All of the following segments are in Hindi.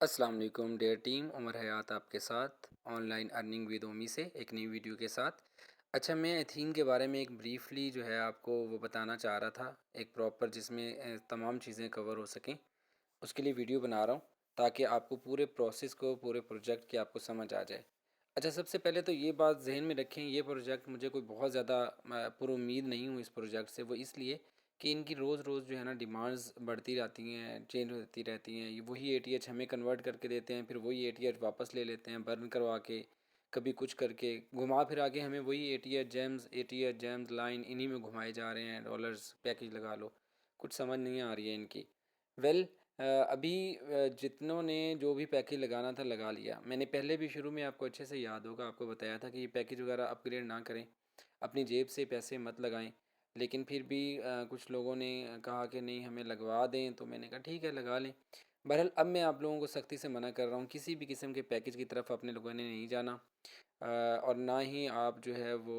अस्सलाम वालेकुम डियर टीम, उमर हयात आपके साथ ऑनलाइन अर्निंग विद ओमी से एक नई वीडियो के साथ। अच्छा, मैं एथीन के बारे में एक ब्रीफली जो है आपको वो बताना चाह रहा था, एक प्रॉपर जिसमें तमाम चीज़ें कवर हो सकें। उसके लिए वीडियो बना रहा हूँ ताकि आपको पूरे प्रोसेस को, पूरे प्रोजेक्ट की आपको समझ आ जाए। अच्छा, सबसे पहले तो ये बात जहन में रखें, ये प्रोजेक्ट मुझे कोई बहुत ज़्यादा पुरुम्मीद नहीं हूँ इस प्रोजेक्ट से। वो इसलिए कि इनकी रोज़ रोज़ जो है ना डिमांड्स बढ़ती रहती हैं, चेंज होती रहती हैं। ये वही एटीएच हमें कन्वर्ट करके देते हैं, फिर वही एटीएच वापस ले लेते हैं बर्न करवा के, कभी कुछ करके घुमा फिरा के हमें वही एटीएच जेम्स लाइन इन्हीं में घुमाए जा रहे हैं। डॉलर्स पैकेज लगा लो, कुछ समझ नहीं आ रही है इनकी। वेल, अभी जितनों ने जो भी पैकेज लगाना था लगा लिया। मैंने पहले भी शुरू में आपको अच्छे से याद होगा, आपको बताया था कि ये पैकेज वगैरह अपग्रेड ना करें, अपनी जेब से पैसे मत लगाएं। लेकिन फिर भी कुछ लोगों ने कहा कि नहीं हमें लगवा दें, तो मैंने कहा ठीक है लगा लें। बहरहाल अब मैं आप लोगों को सख्ती से मना कर रहा हूँ, किसी भी किस्म के पैकेज की तरफ अपने लोगों ने नहीं जाना। और ना ही आप जो है वो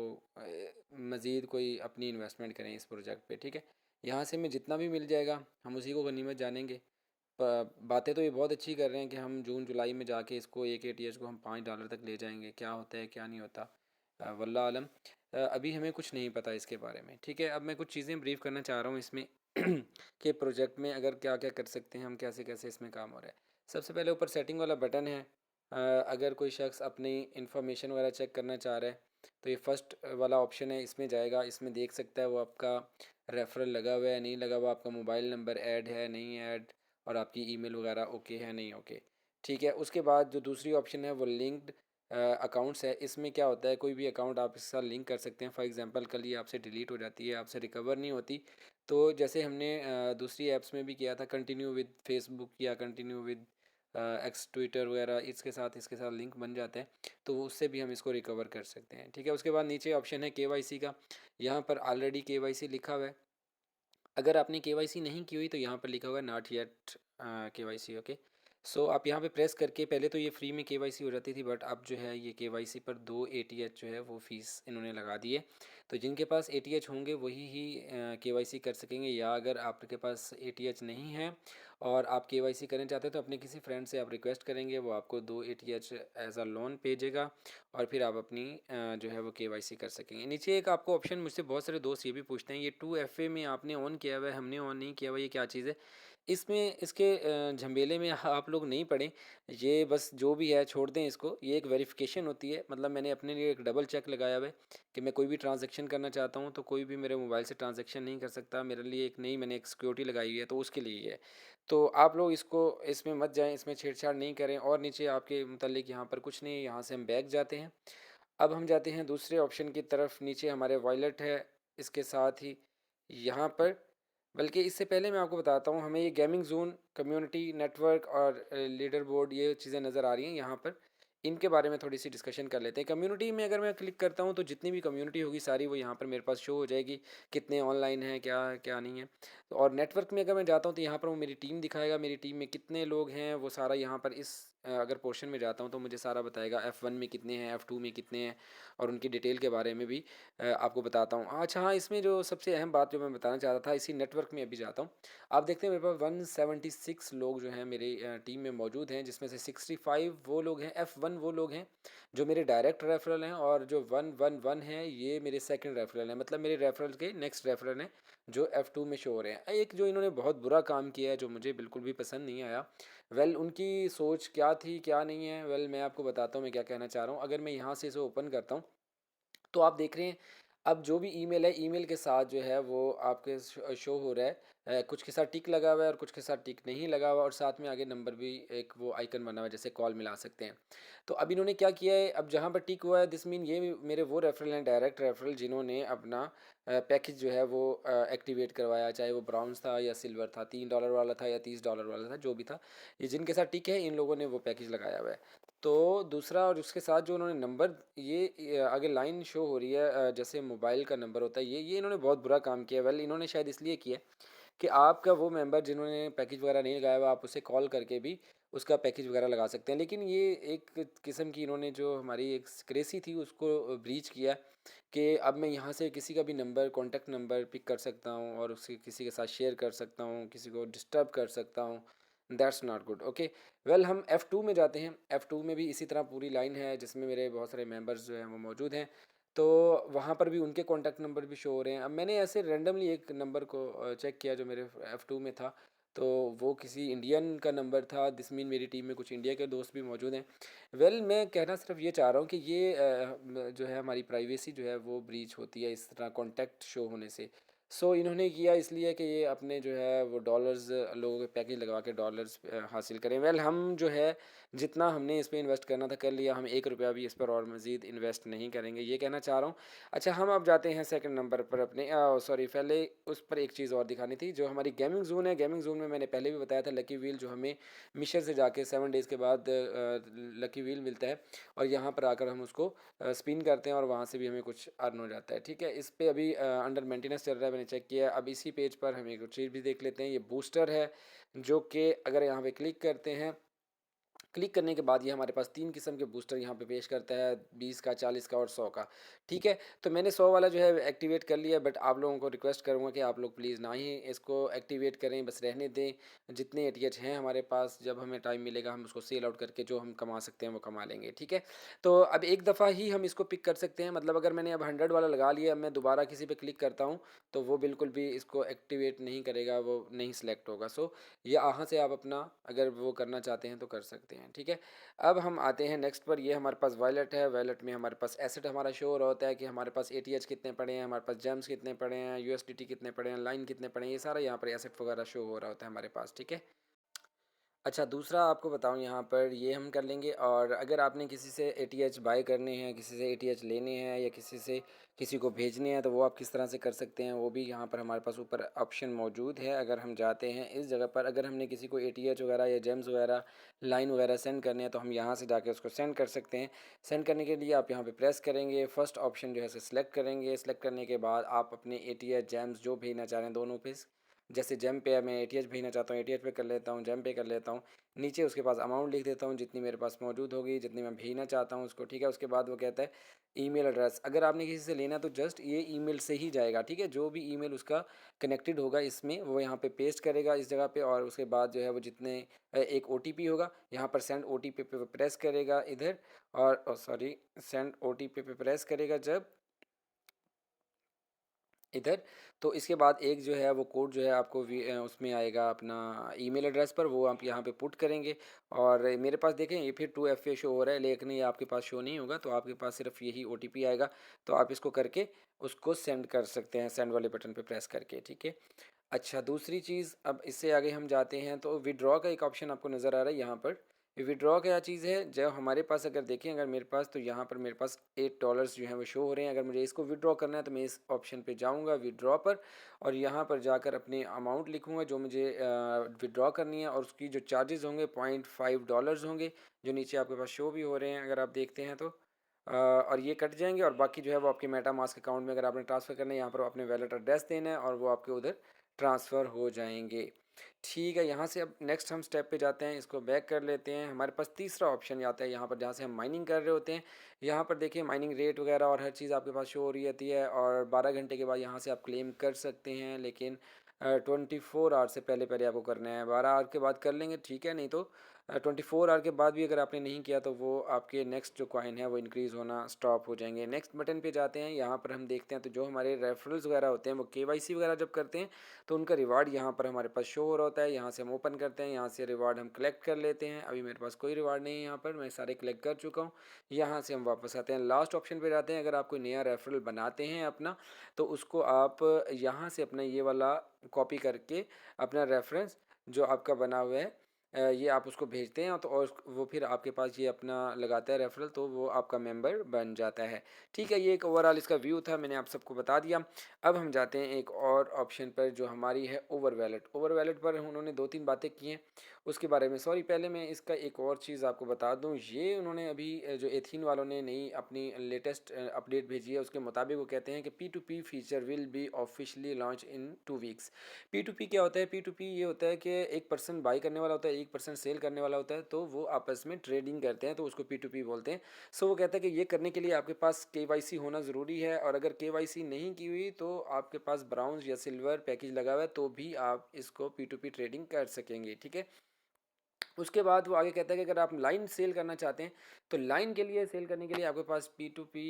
मज़ीद कोई अपनी इन्वेस्टमेंट करें इस प्रोजेक्ट पे, ठीक है। यहाँ से हमें जितना भी मिल जाएगा हम उसी को गनीमत जानेंगे। बातें तो ये बहुत अच्छी कर रहे हैं कि हम जून जुलाई में जाके इसको एक एटीएच को हम $5 तक ले जाएंगे, क्या होता है क्या नहीं होता वल्लाह आलम। अभी हमें कुछ नहीं पता इसके बारे में, ठीक है। अब मैं कुछ चीज़ें ब्रीफ करना चाह रहा हूँ इसमें कि प्रोजेक्ट में अगर क्या क्या कर सकते हैं हम, कैसे कैसे इसमें काम हो रहा है। सबसे पहले ऊपर सेटिंग वाला बटन है। अगर कोई शख्स अपनी इंफॉर्मेशन वगैरह चेक करना चाह रहा है तो ये फर्स्ट वाला ऑप्शन है, इसमें जाएगा। इसमें देख सकता है वो आपका रेफरल लगा हुआ है नहीं लगा हुआ, आपका मोबाइल नंबर ऐड है नहीं ऐड, और आपकी ईमेल वगैरह ओके है नहीं ओके, ठीक है। उसके बाद जो दूसरी ऑप्शन है वो लिंक्ड अकाउंट्स है। इसमें क्या होता है, कोई भी अकाउंट आप इसके साथ लिंक कर सकते हैं। फॉर एग्जांपल कल ये आपसे डिलीट हो जाती है, आपसे रिकवर नहीं होती, तो जैसे हमने दूसरी ऐप्स में भी किया था, कंटिन्यू विद फेसबुक या कंटिन्यू विद एक्स ट्विटर वगैरह, इसके साथ लिंक बन जाता है, तो उससे भी हम इसको रिकवर कर सकते हैं, ठीक है। उसके बाद नीचे ऑप्शन है केवाईसी का। यहाँ पर ऑलरेडी केवाईसी लिखा हुआ है। अगर आपने केवाईसी नहीं की हुई तो यहाँ पर लिखा हुआ है नॉट येट केवाईसी, ओके। सो आप यहाँ पे प्रेस करके, पहले तो ये फ्री में केवाईसी हो जाती थी, बट अब जो है ये केवाईसी पर 2 एटीएच जो है वो फ़ीस इन्होंने लगा दी है। तो जिनके पास एटीएच होंगे वही ही केवाईसी कर सकेंगे, या अगर आपके पास एटीएच नहीं है और आप केवाईसी करना चाहते हैं तो अपने किसी फ्रेंड से आप रिक्वेस्ट करेंगे, वो आपको 2 एटीएच एज अ लोन भेजेगा और फिर आप अपनी जो है वो केवाईसी कर सकेंगे। नीचे एक आपको ऑप्शन, मुझसे बहुत सारे दोस्त ये भी पूछते हैं, ये 2FA में आपने ऑन किया हुआ है, हमने ऑन नहीं किया हुआ, ये क्या चीज़ है। इसमें इसके झमेले में आप लोग नहीं पड़े, ये बस जो भी है छोड़ दें इसको। ये एक वेरिफिकेशन होती है, मतलब मैंने अपने लिए एक डबल चेक लगाया हुआ है कि मैं कोई भी ट्रांजैक्शन करना चाहता हूँ तो कोई भी मेरे मोबाइल से ट्रांजैक्शन नहीं कर सकता। मेरे लिए एक नई मैंने एक सिक्योरिटी लगाई हुई है, तो उसके लिए है। तो आप लोग इसको, इसमें मत जाएं, इसमें छेड़छाड़ नहीं करें। और नीचे आपके मुतालिक यहाँ पर कुछ नहीं है, यहाँ से हम बैक जाते हैं। अब हम जाते हैं दूसरे ऑप्शन की तरफ। नीचे हमारे वॉलेट है, इसके साथ ही यहाँ पर, बल्कि इससे पहले मैं आपको बताता हूँ, हमें ये गेमिंग जोन, कम्युनिटी नेटवर्क और लीडर बोर्ड, ये चीज़ें नज़र आ रही हैं यहाँ पर। इनके बारे में थोड़ी सी डिस्कशन कर लेते हैं। कम्युनिटी में अगर मैं क्लिक करता हूँ तो जितनी भी कम्युनिटी होगी सारी वो यहाँ पर मेरे पास शो हो जाएगी, कितने ऑनलाइन हैं, क्या क्या नहीं है। और नेटवर्क में अगर मैं जाता हूँ तो यहाँ पर वो मेरी टीम दिखाएगा, मेरी टीम में कितने लोग हैं वो सारा यहाँ पर इस अगर पोर्शन में जाता हूँ तो मुझे सारा बताएगा। F1 में कितने हैं, F2 में कितने हैं, और उनकी डिटेल के बारे में भी आपको बताता हूँ। अच्छा हाँ, इसमें जो सबसे अहम बात जो मैं बताना चाह रहा था, इसी नेटवर्क में अभी जाता हूँ। आप देखते हैं मेरे पास 176 लोग जो हैं मेरी टीम में मौजूद हैं, जिसमें से 65 वो लोग हैं, F1 वो लोग हैं जो मेरे डायरेक्ट रेफरल हैं, और जो 111 है ये मेरे सेकंड रेफरल हैं, मतलब मेरे रेफरल के नेक्स्ट रेफरल हैं जो F2 में शो हो रहे हैं। एक जो इन्होंने बहुत बुरा काम किया है जो मुझे बिल्कुल भी पसंद नहीं आया। वेल, उनकी सोच क्या थी क्या नहीं है, वेल मैं आपको बताता हूँ मैं क्या कहना चाह रहा हूँ। अगर मैं यहाँ से इसे ओपन करता हूँ तो आप देख रहे हैं, अब जो भी ईमेल है, ईमेल के साथ जो है वो आपके शो हो रहा है। कुछ के साथ टिक लगा हुआ है और कुछ के साथ टिक नहीं लगा हुआ, और साथ में आगे नंबर भी एक वो आइकन बना हुआ है जैसे कॉल मिला सकते हैं। तो अब इन्होंने क्या किया है, अब जहाँ पर टिक हुआ है दिस मीन ये मेरे वो रेफरल हैं, डायरेक्ट रेफरल, जिन्होंने अपना पैकेज जो है वो एक्टिवेट करवाया, चाहे वो ब्राउन्स था या सिल्वर था, $3 वाला था या $30 वाला था, जो भी था। ये जिनके साथ टिक है इन लोगों ने वो पैकेज लगाया हुआ है। तो दूसरा, और उसके साथ जो उन्होंने नंबर, ये आगे लाइन शो हो रही है जैसे मोबाइल का नंबर होता है, ये इन्होंने बहुत बुरा काम किया है। वेल, इन्होंने शायद इसलिए किया है कि आपका वो मेंबर जिन्होंने पैकेज वगैरह नहीं लगाया हुआ, आप उसे कॉल करके भी उसका पैकेज वगैरह लगा सकते हैं। लेकिन ये एक किस्म की इन्होंने जो हमारी एक सिक्रेसी थी उसको ब्रीच किया कि अब मैं यहाँ से किसी का भी नंबर, कॉन्टैक्ट नंबर पिक कर सकता हूँ और उसके किसी के साथ शेयर कर सकता हूँ, किसी को डिस्टर्ब कर सकता हूँ। That's not good. Okay, well हम F2 में जाते हैं। F2 में भी इसी तरह पूरी लाइन है जिसमें मेरे बहुत सारे मेंबर्स जो हैं वो मौजूद हैं। तो वहाँ पर भी उनके कॉन्टैक्ट नंबर भी शो हो रहे हैं। अब मैंने ऐसे रैंडमली एक नंबर को चेक किया जो मेरे F2 में था, तो वो किसी इंडियन का नंबर था। दिस मीन मेरी टीम में कुछ इंडिया के दोस्त भी मौजूद हैं। वेल मैं कहना सिर्फ ये चाह रहा हूँ कि ये जो है हमारी प्राइवेसी जो है वो ब्रीच होती है इस तरह कॉन्टैक्ट शो होने से। सो इन्होंने किया इसलिए कि ये अपने जो है वो डॉलर्स लोगों के पैकेज लगवा के डॉलर्स हासिल करें। वेल हम जो है जितना हमने इस पे इन्वेस्ट करना था कर लिया, हम 1 रुपया भी इस पर और मज़ीद इन्वेस्ट नहीं करेंगे, ये कहना चाह रहा हूँ। अच्छा, हम अब जाते हैं सेकंड नंबर पर अपने, सॉरी पहले उस पर एक चीज़ और दिखानी थी जो हमारी गेमिंग जोन है। गेमिंग जोन में मैंने पहले भी बताया था लकी व्हील जो हमें मिशन से जाके 7 डेज़ के बाद लकी व्हील मिलता है, और यहाँ पर आकर हम उसको स्पिन करते हैं और वहाँ से भी हमें कुछ अर्न हो जाता है। ठीक है, इस पे अभी अंडर मेंटेनेंस चल रहा है, मैंने चेक किया है। अब इसी पेज पर हम एक चीज़ भी देख लेते हैं, ये बूस्टर है जो कि अगर यहाँ पे क्लिक करते हैं, क्लिक करने के बाद ये हमारे पास 3 किस्म के बूस्टर यहाँ पे पेश करता है, 20 का, 40 का और 100 का। ठीक है, तो मैंने 100 वाला जो है एक्टिवेट कर लिया, बट आप लोगों को रिक्वेस्ट करूँगा कि आप लोग प्लीज़ ना ही इसको एक्टिवेट करें, बस रहने दें। जितने एटीएच हैं हमारे पास, जब हमें टाइम मिलेगा हम उसको सेल आउट करके जो हम कमा सकते हैं वो कमा लेंगे। ठीक है, तो अब एक दफ़ा ही हम इसको पिक कर सकते हैं, मतलब अगर मैंने अब 100 वाला लगा लिया, अब मैं दोबारा किसी पे क्लिक करता हूँ तो वो बिल्कुल भी इसको एक्टिवेट नहीं करेगा, वो नहीं सिलेक्ट होगा। सो ये यहाँ से आप अपना अगर वो करना चाहते हैं तो कर सकते हैं। ठीक है, अब हम आते हैं नेक्स्ट पर। ये हमारे पास वॉलेट है। वॉलेट में हमारे पास एसेट हमारा शो हो रहा होता है कि हमारे पास एटीएच कितने पड़े हैं, हमारे पास जेम्स कितने पड़े हैं, यूएसडीटी कितने पड़े हैं, लाइन कितने पड़े हैं, ये सारा यहाँ पर एसेट वगैरह शो हो रहा होता है हमारे पास। ठीक है, अच्छा, दूसरा आपको बताऊँ यहाँ पर ये हम कर लेंगे। और अगर आपने किसी से एटीएच बाय करने हैं, किसी से एटीएच लेने हैं या किसी से किसी को भेजने हैं तो वो आप किस तरह से कर सकते हैं, वो भी यहाँ पर हमारे पास ऊपर ऑप्शन मौजूद है। अगर हम जाते हैं इस जगह पर, अगर हमने किसी को एटीएच वगैरह या जेम्स वगैरह, लाइन वगैरह सेंड करने हैं तो हम यहाँ से जाके उसको सेंड कर सकते हैं। सेंड करने के लिए आप यहाँ पे प्रेस करेंगे, फर्स्ट ऑप्शन जो है सेलेक्ट करेंगे। सेलेक्ट करने के बाद आप अपने एटीएच जेम्स जो भेजना चाह रहे हैं दोनों पे, जैसे जेम पे है, मैं एटीएच भेजना चाहता हूँ एटीएच पे कर लेता हूँ, जेम पे कर लेता हूँ। नीचे उसके पास अमाउंट लिख देता हूँ जितनी मेरे पास मौजूद होगी, जितनी मैं भेजना चाहता हूँ उसको। ठीक है, उसके बाद वो कहता है ईमेल एड्रेस। अगर आपने किसी से लेना तो जस्ट ये ईमेल से ही जाएगा। ठीक है, जो भी ईमेल उसका कनेक्टेड होगा इसमें वो यहाँ पे पेस्ट करेगा इस जगह पे, और उसके बाद जो है वो जितने एक ओटीपी होगा यहाँ पर सेंड ओटीपी पे प्रेस करेगा इधर, और सॉरी सेंड ओटीपी पे प्रेस करेगा जब इधर, तो इसके बाद एक जो है वो कोड जो है आपको उसमें आएगा अपना ईमेल एड्रेस पर, वो आप यहाँ पे पुट करेंगे। और मेरे पास देखें ये फिर 2FA शो हो रहा है, लेकिन ये आपके पास शो नहीं होगा, तो आपके पास सिर्फ यही ओटीपी आएगा। तो आप इसको करके उसको सेंड कर सकते हैं, सेंड वाले बटन पे प्रेस करके। ठीक है, अच्छा, दूसरी चीज़, अब इससे आगे हम जाते हैं तो विड्रॉ का एक ऑप्शन आपको नज़र आ रहा है यहाँ पर। विड्रॉ क्या चीज़ है, जब हमारे पास अगर देखें, अगर मेरे पास, तो यहाँ पर मेरे पास $8 जो हैं वो शो हो रहे हैं। अगर मुझे इसको विड्रॉ करना है तो मैं इस ऑप्शन पे जाऊँगा विड्रॉ पर, और यहाँ पर जाकर अपनी अमाउंट लिखूँगा जो मुझे विड्रॉ करनी है, और उसकी जो चार्जेस होंगे $0.5 होंगे, जो नीचे आपके पास शो भी हो रहे हैं अगर आप देखते हैं तो। और ये कट जाएंगे, और बाकी जो है वो आपके मेटा मास्क अकाउंट में अगर आपने ट्रांसफ़र करना है, यहाँ पर अपने वैलेट एड्रेस देना है और वो आपके उधर ट्रांसफ़र हो जाएंगे। ठीक है, यहाँ से अब नेक्स्ट हम स्टेप पे जाते हैं, इसको बैक कर लेते हैं। हमारे पास तीसरा ऑप्शन आता है यहाँ पर, जहाँ से हम माइनिंग कर रहे होते हैं। यहाँ पर देखिए माइनिंग रेट वगैरह और हर चीज़ आपके पास शो हो रही रहती है, और 12 घंटे के बाद यहाँ से आप क्लेम कर सकते हैं, लेकिन 24 आवर से पहले पहले आपको करना है। 12 आवर के बाद कर लेंगे ठीक है, नहीं तो 24 आवर के बाद भी अगर आपने नहीं किया तो वो आपके नेक्स्ट जो कॉइन है वो इंक्रीज़ होना स्टॉप हो जाएंगे। नेक्स्ट बटन पे जाते हैं, यहाँ पर हम देखते हैं तो जो हमारे रेफरल्स वगैरह होते हैं वो केवाईसी वगैरह जब करते हैं तो उनका रिवार्ड यहाँ पर हमारे पास शो हो रहा होता है। यहाँ से हम ओपन करते हैं, यहाँ से रिवार्ड हम कलेक्ट कर लेते हैं। अभी मेरे पास कोई रिवार्ड नहीं है यहाँ पर, मैं सारे कलेक्ट कर चुका हूँ। यहाँ से हम वापस आते हैं, लास्ट ऑप्शन पे जाते हैं। अगर आप कोई नया रेफरल बनाते हैं अपना, तो उसको आप यहाँ से अपना ये वाला कॉपी करके अपना रेफरेंस जो आपका बना हुआ है ये आप उसको भेजते हैं, तो और वो फिर आपके पास ये अपना लगाता है रेफरल, तो वो आपका मेंबर बन जाता है। ठीक है, ये एक ओवरऑल इसका व्यू था, मैंने आप सबको बता दिया। अब हम जाते हैं एक और ऑप्शन पर जो हमारी है ओवर वैलेट। ओवर वैलेट पर उन्होंने 2-3 बातें की हैं उसके बारे में, सॉरी पहले मैं इसका एक और चीज़ आपको बता दूं। ये उन्होंने अभी जो एथीन वालों ने नई अपनी लेटेस्ट अपडेट भेजी है उसके मुताबिक वो कहते हैं कि P2P feature will be officially launch in 2 weeks. P2P क्या होता है? P2P ये होता है कि एक पर्सन बाई करने वाला होता है, एक पर्सन सेल करने वाला होता है, तो वो आपस में ट्रेडिंग करते हैं, तो उसको P2P बोलते हैं। सो वो कहता है कि ये करने के लिए आपके पास KYC होना ज़रूरी है, और अगर KYC नहीं की हुई तो आपके पास ब्राउन्स या सिल्वर पैकेज लगा हुआ है तो भी आप इसको P2P ट्रेडिंग कर सकेंगे। ठीक है, उसके बाद वो आगे कहता है कि अगर आप लाइन सेल करना चाहते हैं तो लाइन के लिए सेल करने के लिए आपके पास P2P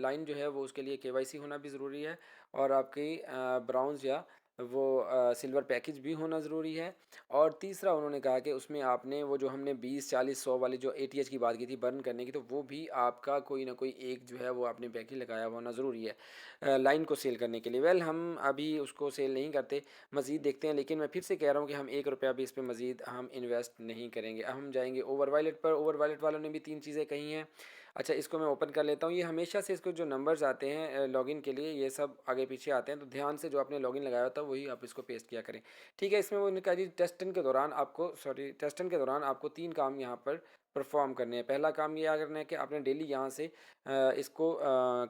लाइन जो है वो उसके लिए KYC होना भी ज़रूरी है, और आपकी ब्राउन्स या वो सिल्वर पैकेज भी होना ज़रूरी है। और तीसरा उन्होंने कहा कि उसमें आपने वो जो हमने 20 40 100 वाली जो ATH की बात की थी बर्न करने की, तो वो भी आपका कोई ना कोई एक जो है वो आपने पैकेज लगाया हुआ होना ज़रूरी है लाइन को सेल करने के लिए। वेल हम अभी उसको सेल नहीं करते, मज़ीद देखते हैं, लेकिन मैं फिर से कह रहा हूँ कि हम 1 रुपया भी इस पर मज़ीद हम इन्वेस्ट नहीं करेंगे। अब हम जाएंगे ओवर वायलेट पर। ओवर वायलेट वालों ने भी 3 चीज़ें कही हैं। अच्छा, इसको मैं ओपन कर लेता हूँ। ये हमेशा से इसको जो नंबर्स आते हैं लॉगिन के लिए, ये सब आगे पीछे आते हैं, तो ध्यान से जो आपने लॉगिन लगाया होता है वही आप इसको पेस्ट किया करें। ठीक है, इसमें वो कहा जी टेस्टन के दौरान आपको 3 काम यहाँ पर परफॉर्म करने हैं। पहला काम ये करना है कि आपने डेली यहाँ से इसको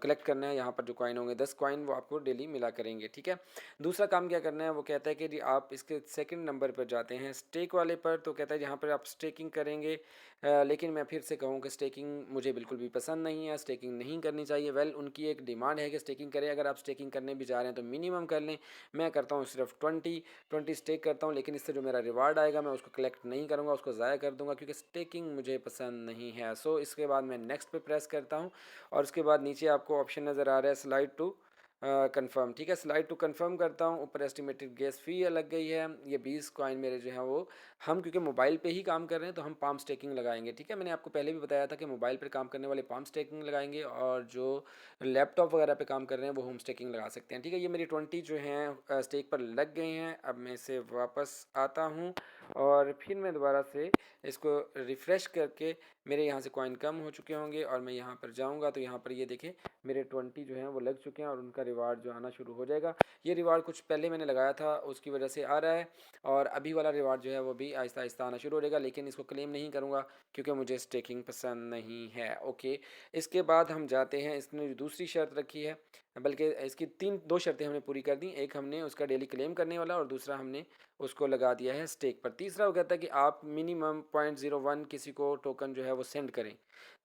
कलेक्ट करना है। यहाँ पर जो कॉइन होंगे 10 कॉइन वो आपको डेली मिला करेंगे। ठीक है, दूसरा काम क्या करना है, वो कहता है कि जी आप इसके सेकंड नंबर पर जाते हैं स्टेक वाले पर, तो कहता है यहाँ पर आप स्टेकिंग करेंगे। लेकिन मैं फिर से कहूँ कि स्टेकिंग मुझे बिल्कुल भी पसंद नहीं है, स्टेकिंग नहीं करनी चाहिए। वेल उनकी एक डिमांड है कि स्टेकिंग करें, अगर आप स्टेकिंग करने भी जा रहे हैं तो मिनिमम कर लें। मैं करता हूँ सिर्फ 20 स्टेक करता हूँ, लेकिन इससे जो मेरा रिवार्ड आएगा मैं उसको कलेक्ट नहीं करूँगा, उसको ज़ाया कर दूँगा, क्योंकि स्टेकिंग मुझे पसंद नहीं है। सो इसके बाद मैं नेक्स्ट पे प्रेस करता हूँ, और उसके बाद नीचे आपको ऑप्शन नज़र आ रहा है स्लाइड टू कंफर्म। ठीक है, स्लाइड टू कंफर्म करता हूँ। ऊपर एस्टिमेटेड गैस फी लग गई है। ये 20 कॉइन मेरे जो हैं वो, हम क्योंकि मोबाइल पे ही काम कर रहे हैं तो हम पाम स्टेकिंग लगाएंगे। ठीक है, मैंने आपको पहले भी बताया था कि मोबाइल पर काम करने वाले पाम स्टेकिंग लगाएंगे, और जो लैपटॉप वगैरह पे काम कर रहे हैं वो होम स्टेकिंग लगा सकते हैं। ठीक है, ये मेरी 20 जो हैं स्टेक पर लग गए हैं। अब मैं इसे वापस आता हूँ, और फिर मैं दोबारा से इसको रिफ़्रेश करके मेरे यहाँ से कॉइन कम हो चुके होंगे, और मैं यहाँ पर जाऊँगा तो यहाँ पर ये देखें मेरे 20 जो हैं वो लग चुके हैं, और उनका रिवार्ड जो आना शुरू हो जाएगा। ये रिवार्ड कुछ पहले मैंने लगाया था उसकी वजह से आ रहा है, और अभी वाला रिवार्ड जो है वो भी आहिस्ता आहिस्ता आना शुरू हो जाएगा, लेकिन इसको क्लेम नहीं करूँगा क्योंकि मुझे स्टेकिंग पसंद नहीं है। ओके, इसके बाद हम जाते हैं, इसने जो दूसरी शर्त रखी है, बल्कि इसकी 2 शर्तें हमने पूरी कर दी। एक हमने उसका डेली क्लेम करने वाला, और दूसरा हमने उसको लगा दिया है स्टेक पर। तीसरा वो कहता है कि आप मिनिमम 0.01 किसी को टोकन जो है वो सेंड करें।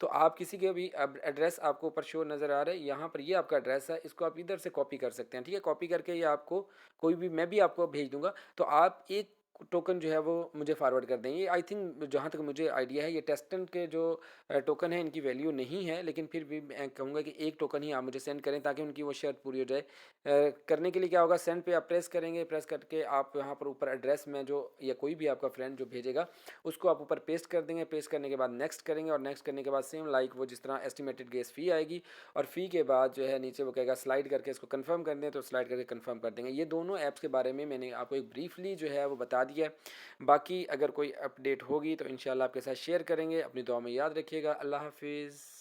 तो आप किसी के भी, अब एड्रेस आपको ऊपर शो नज़र आ रहा है, यहाँ पर ये आपका एड्रेस है, इसको आप इधर से कॉपी कर सकते हैं। ठीक है, कॉपी करके ये आपको कोई भी, मैं भी आपको भेज दूंगा, तो आप एक टोकन जो है वो मुझे फॉरवर्ड कर दें। ये आई थिंक जहाँ तक मुझे आइडिया है ये टेस्टन के जो टोकन है इनकी वैल्यू नहीं है, लेकिन फिर भी मैं कहूँगा कि एक टोकन ही आप मुझे सेंड करें ताकि उनकी वो शर्त पूरी हो जाए। करने के लिए क्या होगा, सेंड पे आप प्रेस करेंगे, प्रेस करके आप यहाँ पर ऊपर एड्रेस में जो, या कोई भी आपका फ्रेंड जो भेजेगा उसको आप ऊपर पेस्ट कर देंगे। पेस्ट करने के बाद नेक्स्ट करेंगे, और नेक्स्ट करने के बाद सेम लाइक वो जिस तरह एस्टिमेटेड गैस फ़ी आएगी, और फ़ी के बाद जो है नीचे वो कहेगा स्लाइड करके इसको कंफर्म कर दें, तो स्लाइड करके कंफर्म कर देंगे। ये दोनों ऐप्स के बारे में मैंने आपको एक ब्रीफली जो है वो बता दिया है। बाकी अगर कोई अपडेट होगी तो इंशाल्लाह आपके साथ शेयर करेंगे। अपनी दुआ में याद रखिएगा। अल्लाह हाफिज़।